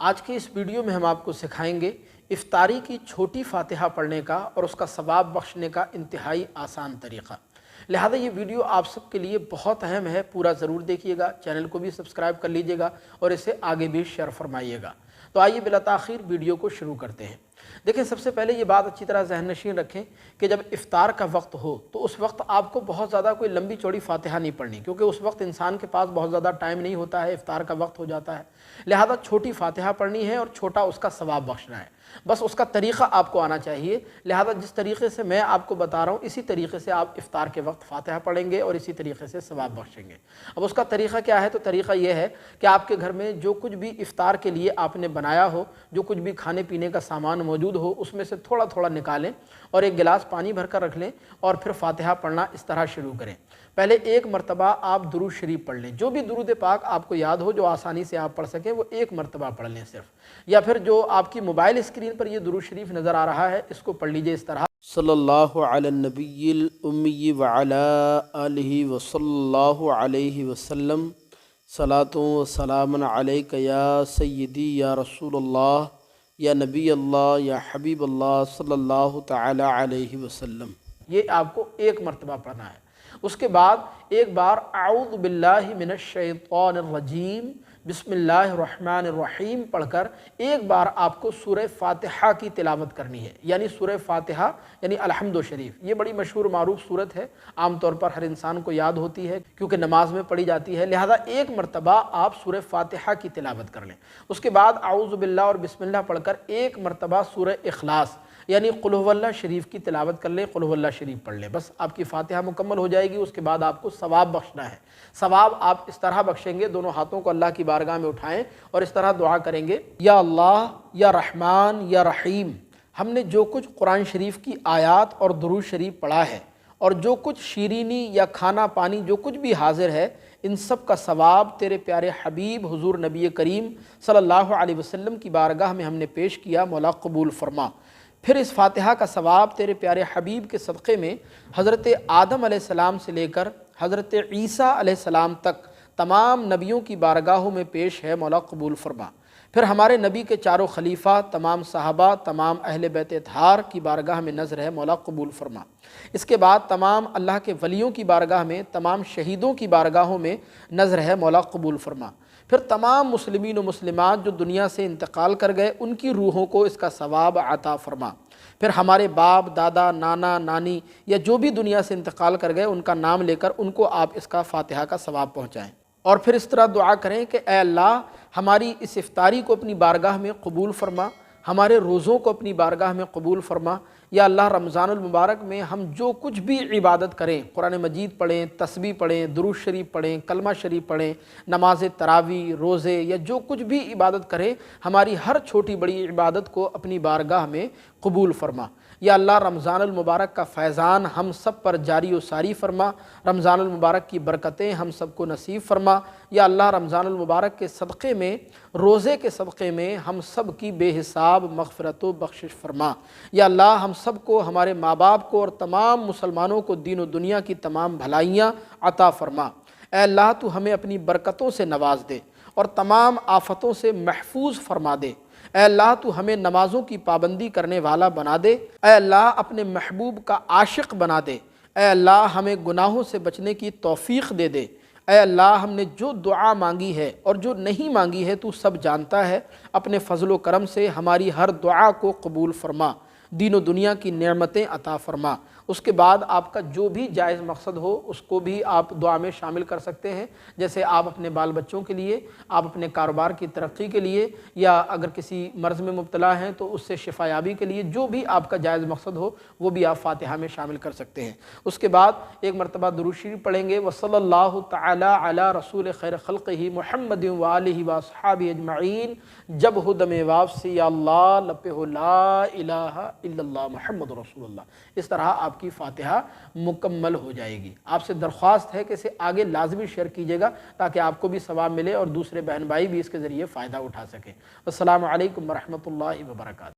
آج کے اس ویڈیو میں ہم آپ کو سکھائیں گے افطاری کی چھوٹی فاتحہ پڑھنے کا اور اس کا ثواب بخشنے کا انتہائی آسان طریقہ۔ لہذا یہ ویڈیو آپ سب کے لیے بہت اہم ہے، پورا ضرور دیکھیے گا، چینل کو بھی سبسکرائب کر لیجئے گا اور اسے آگے بھی شیئر فرمائیے گا۔ تو آئیے بلا تاخیر ویڈیو کو شروع کرتے ہیں۔ دیکھیں، سب سے پہلے یہ بات اچھی طرح ذہن نشین رکھیں کہ جب افطار کا وقت ہو تو اس وقت آپ کو بہت زیادہ کوئی لمبی چوڑی فاتحہ نہیں پڑھنی، کیونکہ اس وقت انسان کے پاس بہت زیادہ ٹائم نہیں ہوتا ہے، افطار کا وقت ہو جاتا ہے۔ لہذا چھوٹی فاتحہ پڑھنی ہے اور چھوٹا اس کا ثواب بخشنا ہے، بس اس کا طریقہ آپ کو آنا چاہیے۔ لہذا جس طریقے سے میں آپ کو بتا رہا ہوں اسی طریقے سے آپ افطار کے وقت فاتحہ پڑھیں گے اور اسی طریقے سے ثواب بخشیں گے۔ اب اس کا طریقہ کیا ہے؟ تو طریقہ یہ ہے کہ آپ کے گھر میں جو کچھ بھی افطار کے لیے آپ نے بنایا ہو، جو کچھ بھی کھانے پینے کا سامان موجود ہو، اس میں سے تھوڑا تھوڑا نکالیں اور ایک گلاس پانی بھر کر رکھ لیں اور پھر فاتحہ پڑھنا اس طرح شروع کریں۔ پہلے ایک مرتبہ آپ درود شریف پڑھ لیں، جو بھی درود پاک آپ کو یاد ہو، جو آسانی سے آپ پڑھ سکیں، وہ ایک مرتبہ پڑھ لیں صرف، یا پھر جو آپ کی موبائل اسکرین پر یہ درود شریف نظر آ رہا ہے اس کو پڑھ لیجئے اس طرح: صلی اللہ علی النبی الامی وعلی آلہ وصلی اللہ علیہ وسلم، صلاۃ و سلام علیک یا سیدی یا رسول اللہ یا نبی اللہ یا حبیب اللہ صلی اللہ تعالی علیہ وسلم۔ یہ آپ کو ایک مرتبہ پڑھنا ہے۔ اس کے بعد ایک بار اعوذ باللہ من الشیطان الرجیم بسم اللہ الرحمن الرحیم پڑھ کر ایک بار آپ کو سورہ فاتحہ کی تلاوت کرنی ہے، یعنی سورہ فاتحہ یعنی الحمد شریف۔ یہ بڑی مشہور معروف سورت ہے، عام طور پر ہر انسان کو یاد ہوتی ہے کیونکہ نماز میں پڑھی جاتی ہے، لہذا ایک مرتبہ آپ سورہ فاتحہ کی تلاوت کر لیں۔ اس کے بعد اعوذ باللہ اور بسم اللہ پڑھ کر ایک مرتبہ سورہ اخلاص یعنی قل هو اللہ شریف کی تلاوت کر لیں، قل هو اللہ شریف پڑھ لیں، بس آپ کی فاتحہ مکمل ہو جائے گی۔ اس کے بعد آپ کو ثواب بخشنا ہے۔ ثواب آپ اس طرح بخشیں گے، دونوں ہاتھوں کو اللہ کی بارگاہ میں اٹھائیں اور اس طرح دعا کریں گے: یا اللہ، یا رحمان، یا رحیم، ہم نے جو کچھ قرآن شریف کی آیات اور درود شریف پڑھا ہے اور جو کچھ شیرینی یا کھانا پانی جو کچھ بھی حاضر ہے، ان سب کا ثواب تیرے پیارے حبیب حضور نبی کریم صلی اللہ علیہ وسلم کی بارگاہ میں ہم نے پیش کیا، مولا قبول فرما۔ پھر اس فاتحہ کا ثواب تیرے پیارے حبیب کے صدقے میں حضرت آدم علیہ السلام سے لے کر حضرت عیسیٰ علیہ السلام تک تمام نبیوں کی بارگاہوں میں پیش ہے، مولا قبول فرما۔ پھر ہمارے نبی کے چاروں خلیفہ، تمام صحابہ، تمام اہل بیت اطہار کی بارگاہ میں نظر ہے، مولا قبول فرما۔ اس کے بعد تمام اللہ کے ولیوں کی بارگاہ میں، تمام شہیدوں کی بارگاہوں میں نظر ہے، مولا قبول فرما۔ پھر تمام مسلمین و مسلمات جو دنیا سے انتقال کر گئے ان کی روحوں کو اس کا ثواب عطا فرما۔ پھر ہمارے باپ، دادا، نانا، نانی یا جو بھی دنیا سے انتقال کر گئے ان کا نام لے کر ان کو آپ اس کا فاتحہ کا ثواب پہنچائیں، اور پھر اس طرح دعا کریں کہ اے اللہ، ہماری اس افطاری کو اپنی بارگاہ میں قبول فرما، ہمارے روزوں کو اپنی بارگاہ میں قبول فرما۔ یا اللہ، رمضان المبارک میں ہم جو کچھ بھی عبادت کریں، قرآن مجید پڑھیں، تسبیح پڑھیں، درود شریف پڑھیں، کلمہ شریف پڑھیں، نماز تراویح، روزے یا جو کچھ بھی عبادت کریں، ہماری ہر چھوٹی بڑی عبادت کو اپنی بارگاہ میں قبول فرما۔ یا اللہ، رمضان المبارک کا فیضان ہم سب پر جاری و ساری فرما، رمضان المبارک کی برکتیں ہم سب کو نصیب فرما۔ یا اللہ، رمضان المبارک کے صدقے میں، روزے کے صدقے میں ہم سب کی بے حساب مغفرت و بخشش فرما۔ یا اللہ، ہم سب کو، ہمارے ماں باپ کو اور تمام مسلمانوں کو دین و دنیا کی تمام بھلائیاں عطا فرما۔ اے اللہ، تو ہمیں اپنی برکتوں سے نواز دے اور تمام آفتوں سے محفوظ فرما دے۔ اے اللہ، تو ہمیں نمازوں کی پابندی کرنے والا بنا دے۔ اے اللہ، اپنے محبوب کا عاشق بنا دے۔ اے اللہ، ہمیں گناہوں سے بچنے کی توفیق دے دے۔ اے اللہ، ہم نے جو دعا مانگی ہے اور جو نہیں مانگی ہے تو سب جانتا ہے، اپنے فضل و کرم سے ہماری ہر دعا کو قبول فرما، دین و دنیا کی نعمتیں عطا فرما۔ اس کے بعد آپ کا جو بھی جائز مقصد ہو اس کو بھی آپ دعا میں شامل کر سکتے ہیں، جیسے آپ اپنے بال بچوں کے لیے، آپ اپنے کاروبار کی ترقی کے لیے، یا اگر کسی مرض میں مبتلا ہیں تو اس سے شفا یابی کے لیے، جو بھی آپ کا جائز مقصد ہو وہ بھی آپ فاتحہ میں شامل کر سکتے ہیں۔ اس کے بعد ایک مرتبہ درود شریف پڑھیں گے: وصلی اللہ تعالی علی رسول خیر خلقہ محمد وآلہ واصحابہ اجمعین، جب ہو دم واپسی یا اللہ، لپے ہو لا الہ الا اللہ محمد رسول اللہ۔ اس طرح آپ کی فاتحہ مکمل ہو جائے گی۔ آپ سے درخواست ہے کہ اسے آگے لازمی شیئر کیجیے گا تاکہ آپ کو بھی ثواب ملے اور دوسرے بہن بھائی بھی اس کے ذریعے فائدہ اٹھا سکیں۔ السلام علیکم ورحمۃ اللہ وبرکاتہ۔